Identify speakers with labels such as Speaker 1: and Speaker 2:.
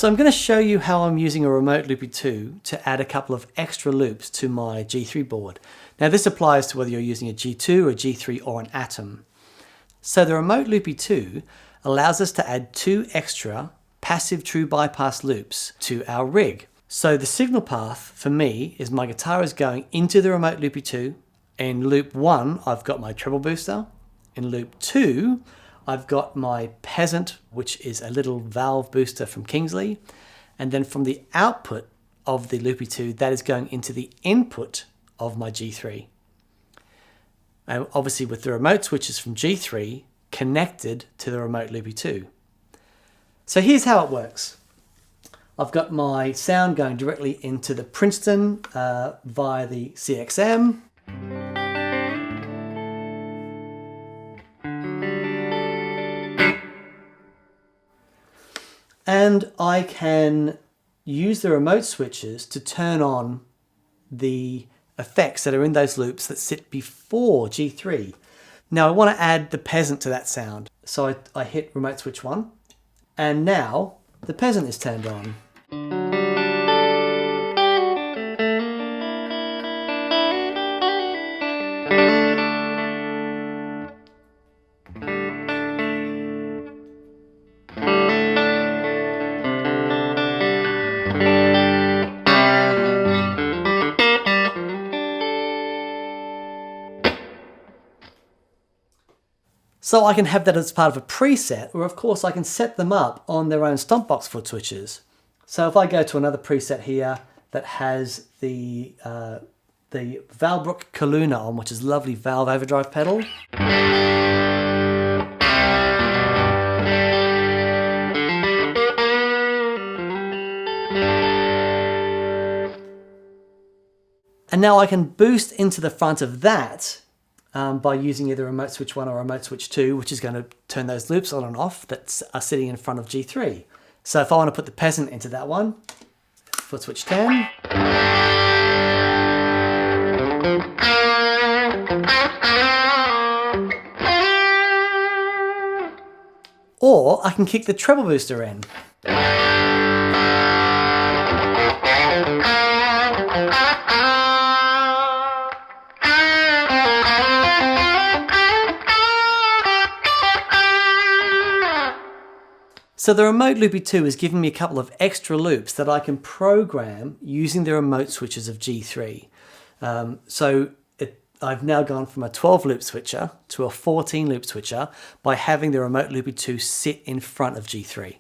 Speaker 1: So I'm going to show you how I'm using a Remote Loopy 2 to add a couple of extra loops to my G3 board. Now this applies to whether you're using a G2, a G3 or an Atom. So the Remote Loopy 2 allows us to add 2 extra passive true bypass loops to our rig. So the signal path for me is my guitar is going into the Remote Loopy 2. In loop 1 I've got my treble booster. In loop 2 I've got my Peasant, which is a little valve booster from Kingsley. And then from the output of the Loopy 2, that is going into the input of my G3. And obviously with the remote switches from G3 connected to the Remote Loopy 2. So here's how it works. I've got my sound going directly into the Princeton via the CXM. And I can use the remote switches to turn on the effects that are in those loops that sit before G3. Now I want to add the Peasant to that sound. So I hit remote switch 1 and now the Peasant is turned on. So I can have that as part of a preset, or of course I can set them up on their own stompbox foot switches. So if I go to another preset here that has the Valbrook Kaluna on, which is a lovely valve overdrive pedal. And now I can boost into the front of that by using either remote switch 1 or remote switch 2, which is going to turn those loops on and off that are sitting in front of G3. So if I want to put the Peasant into that one, foot switch 10. Or I can kick the treble booster in. So the Remote Loopy 2 is giving me a couple of extra loops that I can program using the remote switches of G3. I've now gone from a 12 loop switcher to a 14 loop switcher by having the Remote Loopy 2 sit in front of G3.